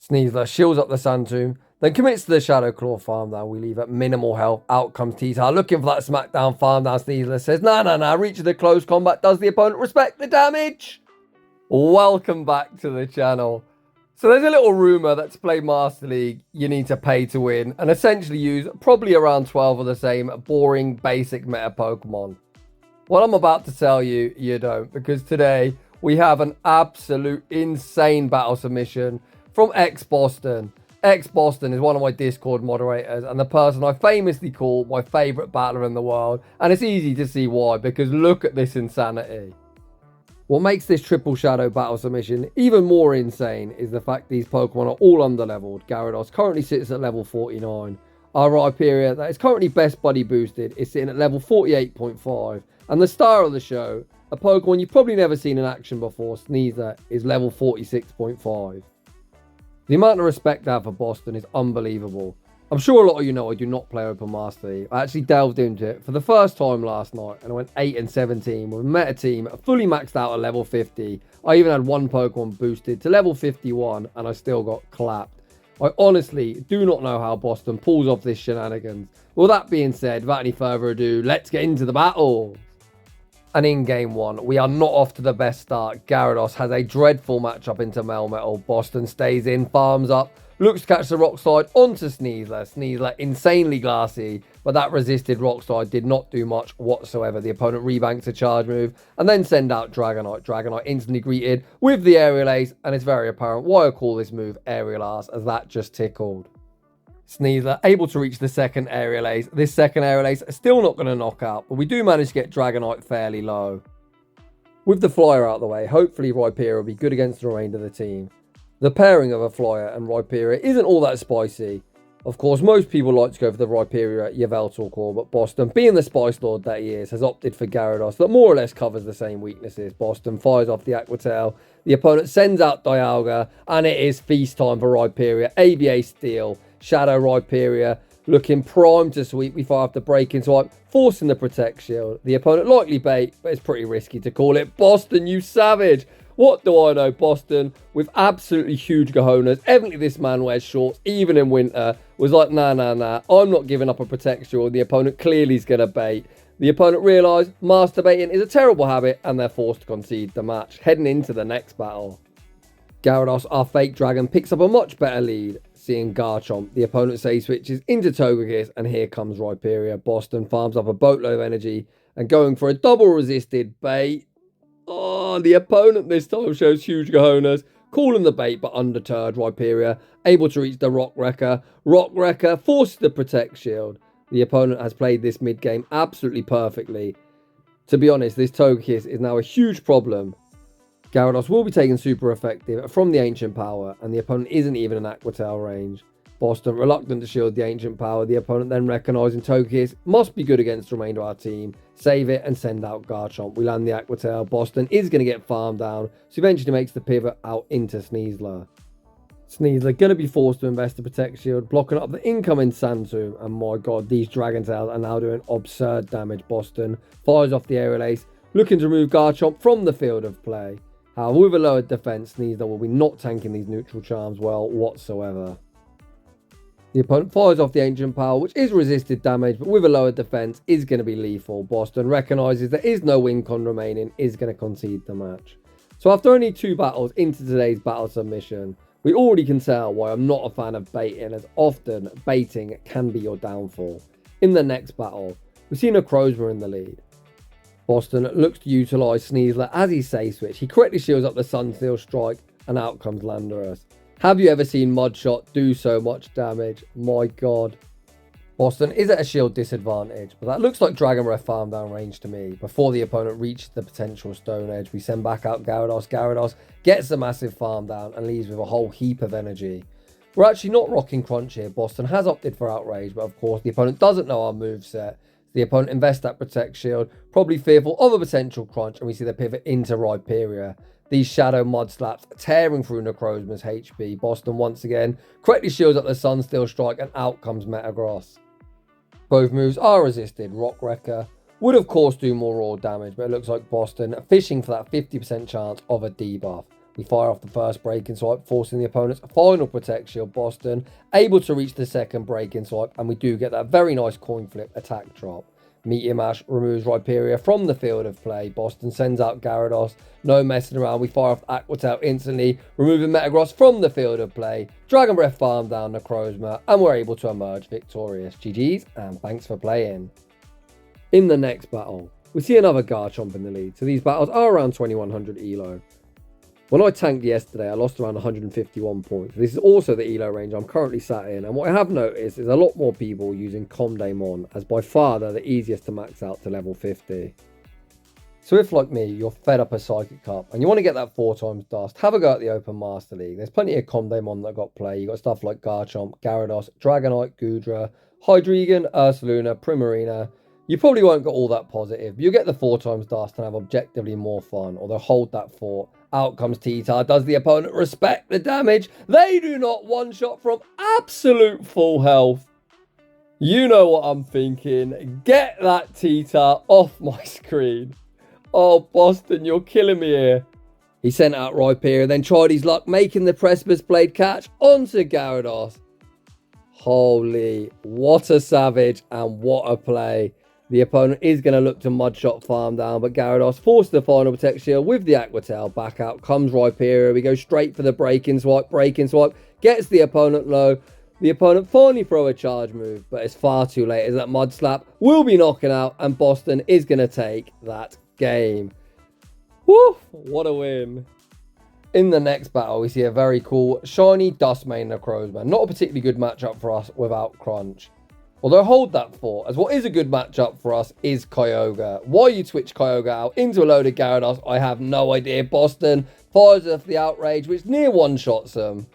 Sneasler shields up the Sand Tomb, then commits to the Shadow Claw farm down. We leave at minimal health. Out comes T-Tar looking for that smackdown farm down. Sneasler says, nah, reaches the close combat. Does the opponent respect the damage? Welcome back to the channel. So there's a little rumour that to play Master League, you need to pay to win and essentially use probably around 12 of the same boring basic meta Pokemon. What I'm about to tell you, you don't, because today we have an absolute insane battle submission from xboston. xboston is one of my Discord moderators and the person I famously call my favourite battler in the world, and it's easy to see why, because look at this insanity. What makes this triple shadow battle submission even more insane is the fact these Pokemon are all under-leveled. Gyarados currently sits at level 49. Our Rhyperior, that is currently best buddy boosted, is sitting at level 48.5. And the star of the show, a Pokemon you've probably never seen in action before, Sneasler, is level 46.5. The amount of respect I have for Boston is unbelievable. I'm sure a lot of you know I do not play Open Master League. I actually delved into it for the first time last night and I went 8-17 with a meta team fully maxed out at level 50. I even had one Pokemon boosted to level 51 and I still got clapped. I honestly do not know how Boston pulls off this shenanigans. With that being said, without any further ado, let's get into the battle. And in game one, we are not off to the best start. Gyarados has a dreadful matchup into Melmetal. Boston stays in, farms up, looks to catch the Rock Slide onto Sneasler. Sneasler insanely glassy, but that resisted Rock Slide did not do much whatsoever. The opponent rebanks a charge move and then send out Dragonite. Dragonite instantly greeted with the Aerial Ace, and it's very apparent why I call this move Aerial Ass, as that just tickled. Sneasler able to reach the second Aerial Ace. This second Aerial Ace is still not going to knock out, but we do manage to get Dragonite fairly low. With the Flyer out of the way, hopefully Rhyperior will be good against the remainder of the team. The pairing of a Flyer and Rhyperior isn't all that spicy. Of course, most people like to go for the Rhyperior Yveltal core, but Boston, being the Spice Lord that he is, has opted for Gyarados that more or less covers the same weaknesses. Boston fires off the Aqua Tail. The opponent sends out Dialga, and it is feast time for Rhyperior. ABA Steel. Shadow Rhyperior looking primed to sweep. We fire off the Breaking Swipe, forcing the Protect Shield. The opponent likely bait, but it's pretty risky to call it. Boston, you savage! What do I know, Boston, with absolutely huge cojones. Evidently this man wears shorts, even in winter. Was like, nah, I'm not giving up a Protect Shield. The opponent clearly is going to bait. The opponent realised masturbating is a terrible habit, and they're forced to concede the match. Heading into the next battle. Gyarados, our fake dragon, picks up a much better lead, seeing Garchomp. The opponent say switches into Togekiss, and here comes Rhyperior. Boston farms up a boatload of energy and going for a double resisted bait. Oh, the opponent this time shows huge cojones, calling the bait but undeterred. Rhyperior able to reach the Rock Wrecker. Rock Wrecker forces the Protect Shield. The opponent has played this mid-game absolutely perfectly. To be honest, this Togekiss is now a huge problem. Gyarados will be taken super effective from the Ancient Power, and the opponent isn't even in Aqua Tail range. Boston reluctant to shield the Ancient Power. The opponent then recognising Togekiss must be good against the remainder of our team. Save it and send out Garchomp. We land the Aqua Tail. Boston is going to get farmed down, so eventually makes the pivot out into Sneasler. Sneasler going to be forced to invest the Protect Shield, blocking up the incoming Sand Tomb, and my god, these Dragon Tails are now doing absurd damage. Boston fires off the Aerial Ace, looking to remove Garchomp from the field of play. However, with a lowered defense, Sneasler will be not tanking these neutral charms well whatsoever. The opponent fires off the Ancient Power, which is resisted damage, but with a lowered defense is going to be lethal. Boston recognises there is no win con remaining, is going to concede the match. So after only 2 battles into today's battle submission, we already can tell why I'm not a fan of baiting, as often baiting can be your downfall. In the next battle, we've seen a Crowsmer in the lead. Boston looks to utilise Sneasler as he safe switch. He correctly shields up the Sunsteel Strike, and out comes Landorus. Have you ever seen Mudshot do so much damage? My god. Boston is at a shield disadvantage, but that looks like Dragon Breath farm down range to me. Before the opponent reaches the potential Stone Edge, we send back out Gyarados. Gyarados gets a massive farm down and leaves with a whole heap of energy. We're actually not rocking Crunch here. Boston has opted for Outrage, but of course the opponent doesn't know our moveset. The opponent invests that Protect Shield, probably fearful of a potential crunch, and we see the pivot into Rhyperior. These Shadow Mud Slaps tearing through Necrozma's HP. Boston once again correctly shields up the Sunsteel Strike, and out comes Metagross. Both moves are resisted. Rock Wrecker would of course do more raw damage, but it looks like Boston fishing for that 50% chance of a debuff. We fire off the first breaking swipe, forcing the opponent's final Protect Shield. Boston able to reach the second breaking swipe, and we do get that very nice coin flip attack drop. Meteor Mash removes Rhyperior from the field of play. Boston sends out Gyarados. No messing around. We fire off Aqua Tail instantly, removing Metagross from the field of play. Dragon Breath farm down Necrozma, and we're able to emerge victorious. GG's, and thanks for playing. In the next battle, we see another Garchomp in the lead. So these battles are around 2100 elo. When I tanked yesterday, I lost around 151 points. This is also the elo range I'm currently sat in, and what I have noticed is a lot more people using Comdaemon, as by far they're the easiest to max out to level 50. So if, like me, you're fed up a Psychic Cup and you want to get that 4x dust, have a go at the Open Master League. There's plenty of Comdaemon that got play. You got stuff like Garchomp, Gyarados, Dragonite, Goodra, Hydreigon, Ursaluna, Primarina. You probably won't get all that positive, but you'll get the 4x dust and have objectively more fun, or they'll hold that fort. Out comes T-Tar. Does the opponent respect the damage? They do not one-shot from absolute full health. You know what I'm thinking. Get that T-Tar off my screen. Oh, Boston, you're killing me here. He sent out Rhyperior, then tried his luck, making the Precipice Blade catch onto Gyarados. Holy, what a savage and what a play. The opponent is going to look to Mudshot farm down, but Gyarados forced the final Protect Shield with the Aqua Tail. Back out comes Rhyperior. We go straight for the breaking swipe, gets the opponent low. The opponent finally throw a charge move, but it's far too late as that Mud Slap will be knocking out, and Boston is going to take that game. Woo, what a win. In the next battle, we see a very cool shiny Dustmane Necrozma. Not a particularly good matchup for us without Crunch. Although hold that thought, as what is a good matchup for us is Kyogre. Why you switch Kyogre out into a load of Gyarados, I have no idea. Boston fires off the Outrage, which near one-shots them.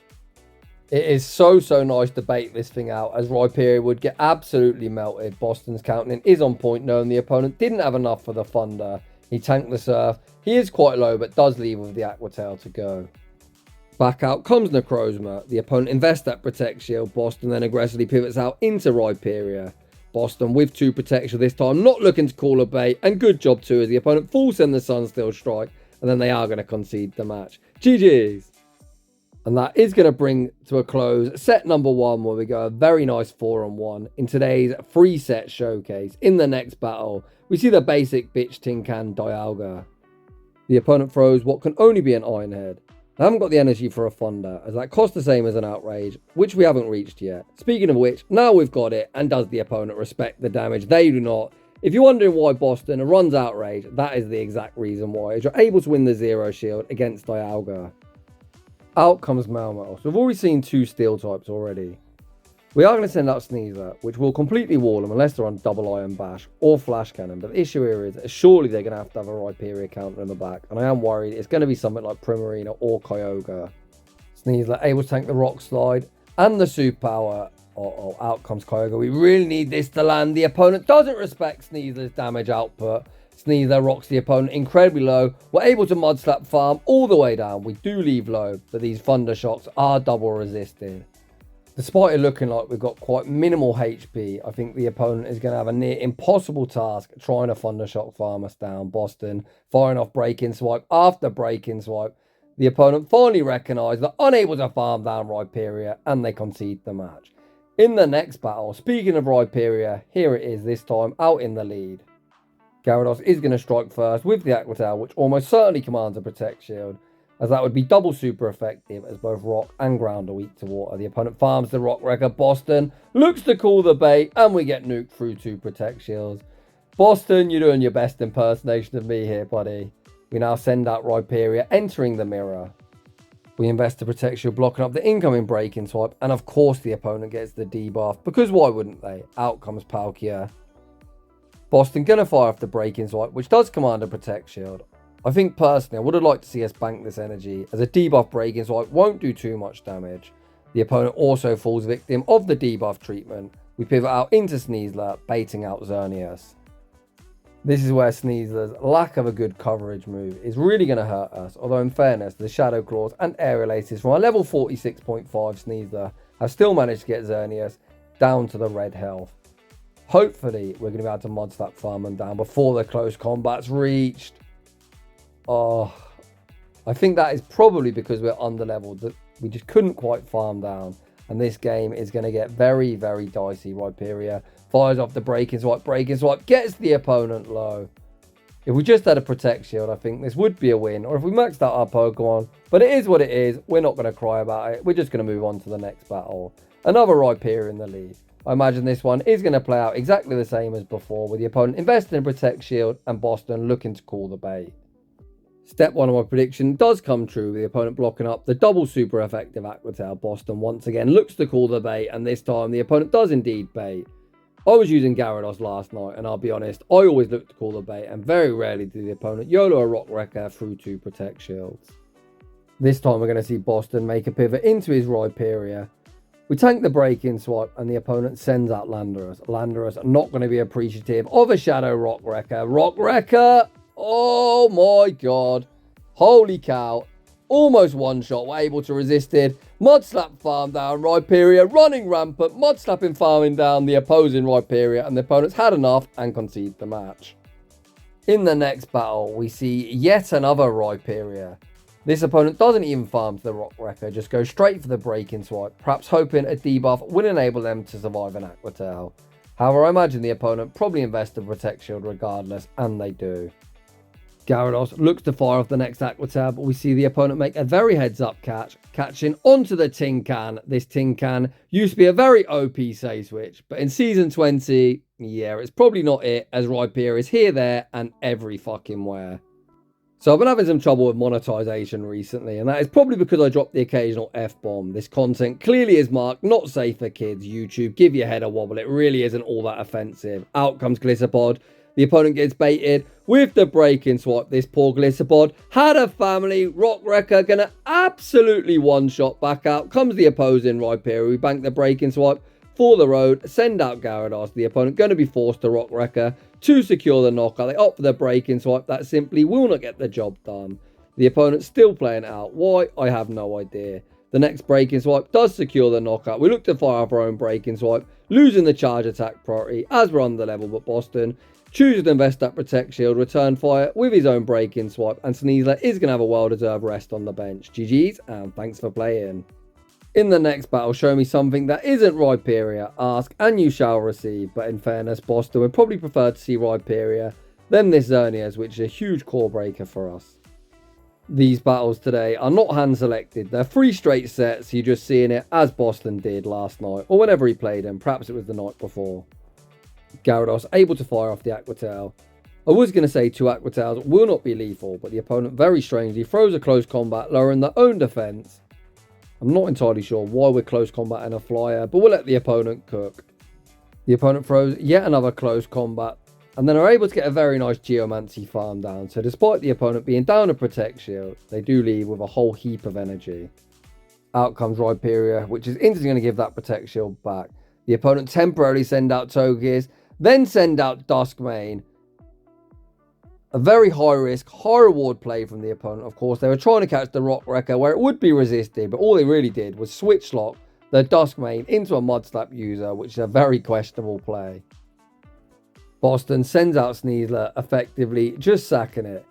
It is so nice to bait this thing out, as Rhyperior would get absolutely melted. Boston's counting is on point, knowing the opponent didn't have enough for the Thunder. He tanked the Surf. He is quite low, but does leave with the Aqua Tail to go. Back out comes Necrozma. The opponent invests that Protect Shield. Boston then aggressively pivots out into Rhyperior. Boston with 2 Protect Shield this time, not looking to call a bait. And good job too, as the opponent full send the Sunsteel Strike. And then they are going to concede the match. GG's. And that is going to bring to a close set number 1, where we go a very nice 4-on-1 in today's 3-set showcase. In the next battle, we see the basic Bitch Tin Can Dialga. The opponent throws what can only be an Iron Head. I haven't got the energy for a Thunder, as that costs the same as an Outrage, which we haven't reached yet. Speaking of which, now we've got it, and does the opponent respect the damage? They do not. If you're wondering why Boston runs Outrage, that is the exact reason why, as you're able to win the Zero Shield against Dialga. Out comes Melmetal. So we've already seen 2 Steel types already. We are going to send out Sneasler, which will completely wall them unless they're on double Iron Bash or Flash Cannon. But the issue here is surely they're going to have a Rhyperior counter in the back. And I am worried it's going to be something like Primarina or Kyogre. Sneasler able to tank the Rock Slide and the Super Power. Out comes Kyogre. We really need this to land. The opponent doesn't respect Sneasler's damage output. Sneasler rocks the opponent incredibly low. We're able to Mud Slap farm all the way down. We do leave low, but these Thunder Shocks are double resisted. Despite it looking like we've got quite minimal HP, I think the opponent is going to have a near impossible task trying to Thunder Shock farm us down. Boston firing off breaking swipe after breaking swipe. The opponent finally recognised they're unable to farm down Rhyperior, and they concede the match. In the next battle, speaking of Rhyperior, here it is this time out in the lead. Gyarados is going to strike first with the Aqua Tail, which almost certainly commands a Protect Shield, as that would be double super effective, as both rock and ground are weak to water. The opponent farms the Rock Wrecker. Boston looks to call the bait, and we get nuked through 2 Protect Shields. Boston, you're doing your best impersonation of me here, buddy. We now send out Rhyperior, entering the mirror. We invest the Protect Shield, blocking up the incoming breaking swipe, and of course the opponent gets the debuff, because why wouldn't they? Out comes Palkia. Boston gonna fire off the breaking swipe, which does command a Protect Shield. I think personally I would have liked to see us bank this energy, as a debuff breaking swipe won't do too much damage. The opponent also falls victim of the debuff treatment. We pivot out into Sneasler, baiting out Xerneas. This is where Sneasler's lack of a good coverage move is really going to hurt us, although in fairness, the Shadow Claws and Aerial Aces from our level 46.5 Sneasler have still managed to get Xerneas down to the red health. Hopefully, we're going to be able to Mud Slap farm them down before the close combat's reached. Oh, I think that is probably because we're under-leveled, that we just couldn't quite farm down. And this game is going to get very, very dicey. Rhyperior fires off the breaking swipe, gets the opponent low. If we just had a Protect Shield, I think this would be a win. Or if we maxed out our Pokemon. But it is what it is. We're not going to cry about it. We're just going to move on to the next battle. Another Rhyperior in the lead. I imagine this one is going to play out exactly the same as before, with the opponent investing in Protect Shield and Boston looking to call the bait. Step 1 of my prediction does come true, with the opponent blocking up the double super effective Aqua Tail. Boston once again looks to call the bait, and this time the opponent does indeed bait. I was using Gyarados last night, and I'll be honest, I always look to call the bait, and very rarely do the opponent YOLO a Rock Wrecker through 2 Protect Shields. This time we're going to see Boston make a pivot into his Rhyperior. We tank the break-in swipe, and the opponent sends out Landorus. Landorus not going to be appreciative of a Shadow Rock Wrecker. Rock Wrecker! Oh my god. Holy cow. Almost one shot. We're able to resist it. Mud Slap farm down. Rhyperior running rampant. Mud Slapping farming down the opposing Rhyperior, and the opponent's had enough and concede the match. In the next battle, we see yet another Rhyperior. This opponent doesn't even farm to the Rock Wrecker, just goes straight for the break-in swipe, perhaps hoping a debuff will enable them to survive an Aqua Tail. However, I imagine the opponent probably invests a Protect Shield regardless, and they do. Gyarados looks to fire off the next Aqua Tail, but we see the opponent make a very heads-up catch, catching onto the Tin Can. This Tin Can used to be a very OP save switch, but in Season 20, yeah, it's probably not it, as Rhyperior is here, there, and every fucking where. So I've been having some trouble with monetization recently, and that is probably because I dropped the occasional F-bomb. This content clearly is marked not safe for kids. YouTube, give your head a wobble. It really isn't all that offensive. Out comes Glissapod. The opponent gets baited with the break-in swipe. This poor Glissapod had a family. Rock Wrecker gonna absolutely one-shot. Back out comes the opposing Rhyperior. We bank the break-in swipe for the road. Send out Gyarados. The opponent going to be forced to Rock Wrecker to secure the knockout. They opt for the break-in swipe. That simply will not get the job done. The opponent still playing it out. Why? I have no idea. The next break-in swipe does secure the knockout. We look to fire up our own break-in swipe, losing the charge attack priority as we're under level, but Boston chooses to invest that Protect Shield, return fire with his own break-in swipe, and Sneasler is going to have a well-deserved rest on the bench. GG's, and thanks for playing. In the next battle, show me something that isn't Rhyperior. Ask and you shall receive. But in fairness, Boston would probably prefer to see Rhyperior than this Xerneas, which is a huge core breaker for us. These battles today are not hand selected. They're 3 straight sets. You're just seeing it as Boston did last night, or whenever he played them. Perhaps it was the night before. Gyarados able to fire off the Aqua Tail. I was going to say 2 Aqua Tails will not be lethal, but the opponent very strangely throws a close combat, lowering their own defense. I'm not entirely sure why we're close combating a flyer, but we'll let the opponent cook. The opponent throws yet another close combat, and then are able to get a very nice Geomancy farm down. So despite the opponent being down a Protect Shield, they do leave with a whole heap of energy. Out comes Rhyperior, which is instantly going to give that Protect Shield back. The opponent temporarily send out Togekiss, then send out Duskmane. A very high risk, high reward play from the opponent. Of course, they were trying to catch the Rock Wrecker where it would be resisted, but all they really did was switch lock the Duskmane into a Mud Slap user, which is a very questionable play. Boston sends out Sneasler, effectively just sacking it.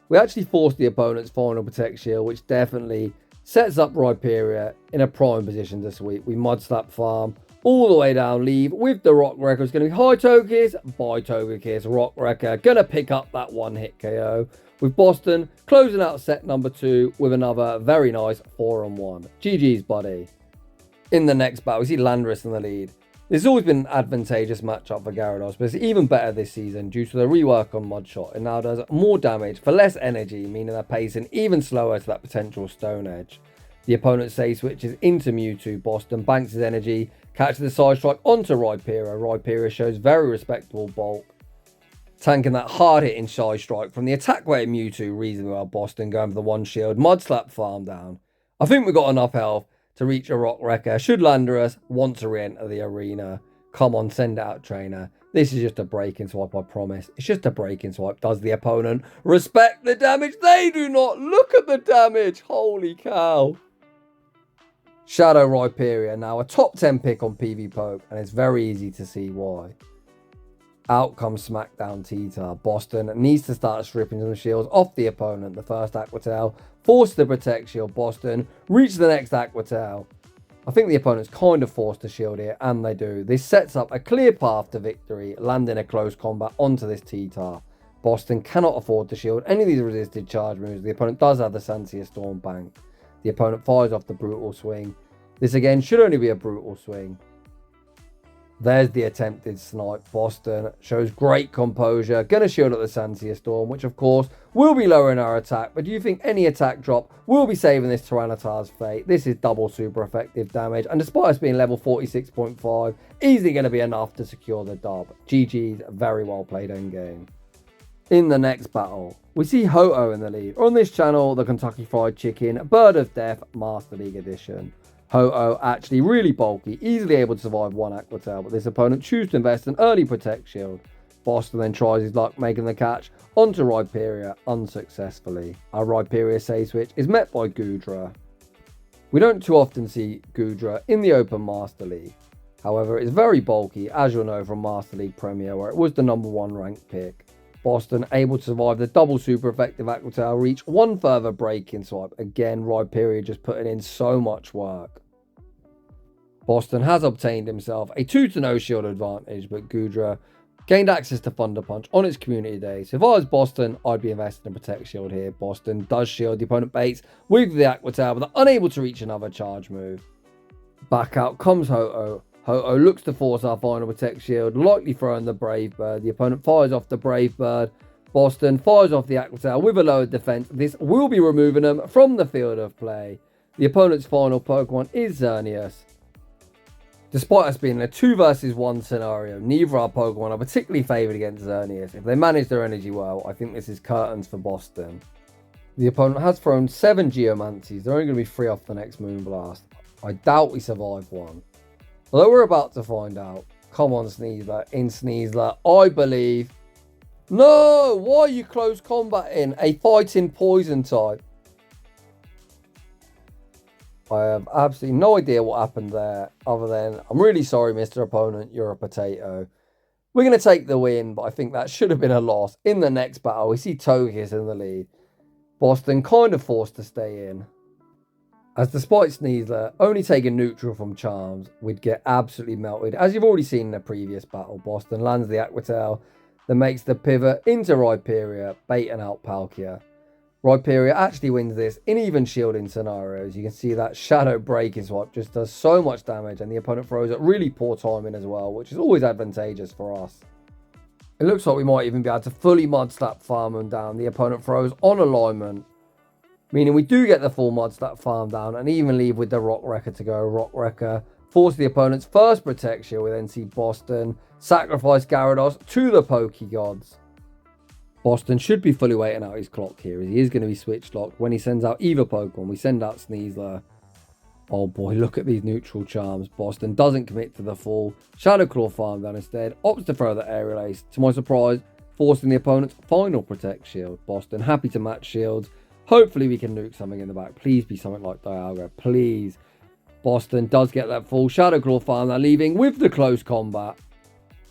We actually forced the opponent's final Protect Shield, which definitely sets up Rhyperior in a prime position to sweep. We Mud Slap farm all the way down, leave with the Rock Wrecker. It's going to be high Togekiss, by Togekiss, Rock Wrecker going to pick up that one-hit KO, with Boston closing out set number 2 with another very nice 4-on-1. GG's, buddy. In the next battle, we see Landorus in the lead. This has always been an advantageous matchup for Gyarados, but it's even better this season due to the rework on Mudshot. It now does more damage for less energy, meaning they're pacing even slower to that potential Stone Edge. The opponent save switches into Mewtwo. Boston banks his energy, catches the side strike onto Rhyperior. Rhyperior shows very respectable bulk, tanking that hard hitting side strike from the attack weight Mewtwo reasonably well. Boston going for the one shield, Mud Slap farm down. I think we've got enough health to reach a Rock Wrecker should Landorus want to re-enter the arena. Come on, send out trainer. This is just a break-in swipe, I promise. It's just a break-in swipe. Does the opponent respect the damage? They do not. Look at the damage. Holy cow. Shadow Rhyperior, now a top 10 pick on PvPoke, and it's very easy to see why. Out comes Smackdown Tita. Boston needs to start stripping some shields off the opponent. The first Aqua Tail, forced to protect shield. Boston reach the next Aqua Tail. I think the opponent's kind of forced to shield here, and they do. This sets up a clear path to victory, landing a close combat onto this Tita. Boston cannot afford to shield any of these resisted charge moves. The opponent does have the Sansia Storm Bank. The opponent fires off the Brutal Swing. This again should only be a Brutal Swing. There's the attempted snipe. Boston shows great composure. Gonna shield at the Sansia Storm, which of course will be lowering our attack. But do you think any attack drop will be saving this Tyranitar's fate? This is double super effective damage. And despite us being level 46.5, easily going to be enough to secure the dub. GG's, very well played endgame. In the next battle, we see Ho-Oh in the lead. On this channel, the Kentucky Fried Chicken Bird of Death Master League Edition. Ho-Oh actually really bulky, easily able to survive one Aqua Tail, but this opponent chooses to invest in early Protect Shield. Boston then tries his luck making the catch onto Rhyperior unsuccessfully. Our Rhyperior save switch is met by Goodra. We don't too often see Goodra in the Open Master League. However, it's very bulky, as you'll know from Master League Premier, where it was the #1 ranked pick. Boston able to survive the double super effective Aqua Tail, reach one further break-in swipe. Again, Rhyperior just putting in so much work. Boston has obtained himself a 2-0 shield advantage, but Goodra gained access to Thunder Punch on its community day. So if I was Boston, I'd be investing in Protect Shield here. Boston does shield, the opponent baits with the Aqua Tail, but they're unable to reach another charge move. Back out comes Ho-Oh. Ho-Oh looks to force our final Protect Shield, likely throwing the Brave Bird. The opponent fires off the Brave Bird. Boston fires off the Aqua Tail with a lowered defense. This will be removing them from the field of play. The opponent's final Pokemon is Xerneas. Despite us being in a 2 versus 1 scenario, neither our Pokemon are particularly favoured against Xerneas. If they manage their energy well, I think this is curtains for Boston. The opponent has thrown 7 Geomancies. They're only going to be 3 off the next Moonblast. I doubt we survive one. Although we're about to find out. Come on, Sneasler. In Sneasler, I believe. No! Why are you close combating a fighting poison type? I have absolutely no idea what happened there, other than, I'm really sorry, Mr. Opponent, you're a potato. We're going to take the win, but I think that should have been a loss. In the next battle, we see Togekiss in the lead. Boston kind of forced to stay in. As despite Sneasler only taking neutral from Charms, we'd get absolutely melted. As you've already seen in the previous battle, Boston lands the Aqua Tail, then makes the pivot into Rhyperior, baiting out Palkia. Rhyperior actually wins this in even shielding scenarios. You can see that Shadow Breaking Swap just does so much damage, and the opponent throws at really poor timing as well, which is always advantageous for us. It looks like we might even be able to fully Mud Slap farm them down. The opponent throws on alignment, meaning we do get the full Mud Slap farm down and even leave with the Rock Wrecker to go. Rock Wrecker force the opponent's first Protect Shield. We then see Boston sacrifice Gyarados to the Pokegods. Boston should be fully waiting out his clock here. He is going to be switch locked when he sends out either Pokemon. We send out Sneasler. Oh boy, look at these neutral charms. Boston doesn't commit to the full Shadow Claw farm down instead. Opts to throw the Aerial Ace. To my surprise, forcing the opponent's final Protect Shield. Boston happy to match shields. Hopefully we can nuke something in the back. Please be something like Dialga. Please. Boston does get that full Shadow Claw farm. They're leaving with the close combat.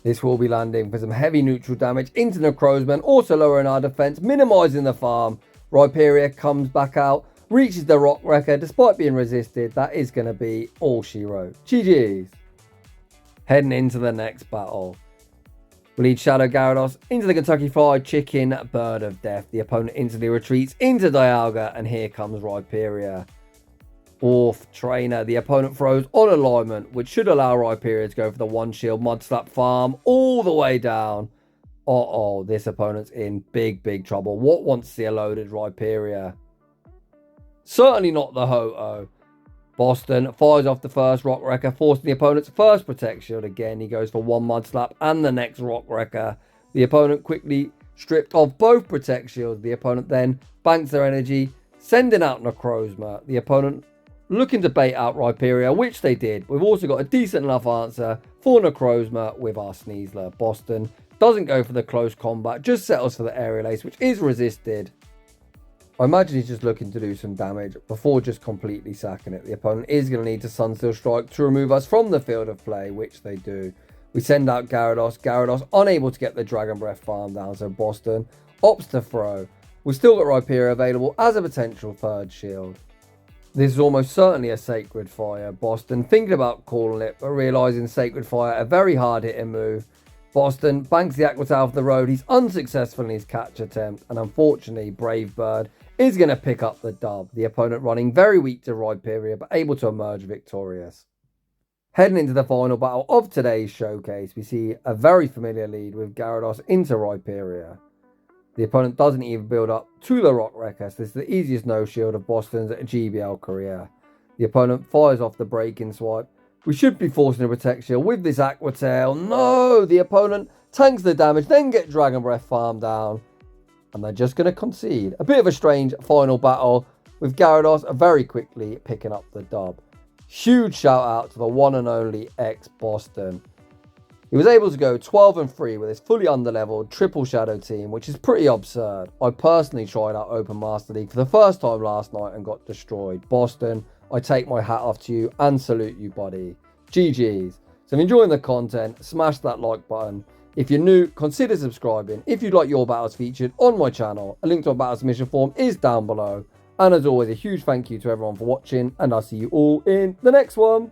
This will be landing for some heavy neutral damage into the Necrozma, also lowering our defense, minimizing the farm. Rhyperior comes back out, reaches the Rock Wrecker despite being resisted. That is going to be all she wrote. GG's. Heading into the next battle. We lead Shadow Gyarados into the Kentucky Fried Chicken Bird of Death. The opponent instantly retreats into Dialga, and here comes Rhyperior. Off trainer, the opponent throws on alignment, which should allow Rhyperior to go for the 1 shield Mud Slap farm all the way down. Uh-oh, this opponent's in big trouble. What wants to see a loaded Rhyperior? Certainly not the Ho-Oh. Boston fires off the first Rock Wrecker, forcing the opponent's first Protect Shield. Again, he goes for 1 Mud Slap and the next Rock Wrecker. The opponent quickly stripped off both Protect Shields. The opponent then banks their energy, sending out Necrozma. The opponent looking to bait out Rhyperior, which they did. We've also got a decent enough answer for Necrozma with our Sneasler. Boston doesn't go for the close combat, just settles for the Aerial Ace, which is resisted. I imagine he's just looking to do some damage before just completely sacking it. The opponent is going to need to Sunsteel Strike to remove us from the field of play, which they do. We send out Gyarados. Gyarados unable to get the Dragon Breath farm down, so Boston opts to throw. We've still got Rhyperior available as a potential third shield. This is almost certainly a Sacred Fire. Boston thinking about calling it, but realising Sacred Fire a very hard hitting move. Boston banks the Aqua Tail off the road. He's unsuccessful in his catch attempt, and unfortunately Brave Bird is going to pick up the dub. The opponent running very weak to Rhyperior, but able to emerge victorious. Heading into the final battle of today's showcase, we see a very familiar lead with Gyarados into Rhyperior. The opponent doesn't even build up to the Rock Wrecker. This is the easiest no shield of Boston's GBL career. The opponent fires off the breaking swipe. We should be forcing a Protect Shield with this Aqua Tail. No! The opponent tanks the damage, then get Dragon Breath farm down. And they're just going to concede. A bit of a strange final battle with Gyarados very quickly picking up the dub. Huge shout out to the one and only xboston. He was able to go 12-3 with his fully underleveled triple shadow team, which is pretty absurd. I personally tried out Open Master League for the first time last night and got destroyed. Boston, I take my hat off to you and salute you, buddy. GG's. So if you're enjoying the content, smash that like button. If you're new, consider subscribing. If you'd like your battles featured on my channel, a link to a battle submission form is down below. And as always, a huge thank you to everyone for watching, and I'll see you all in the next one.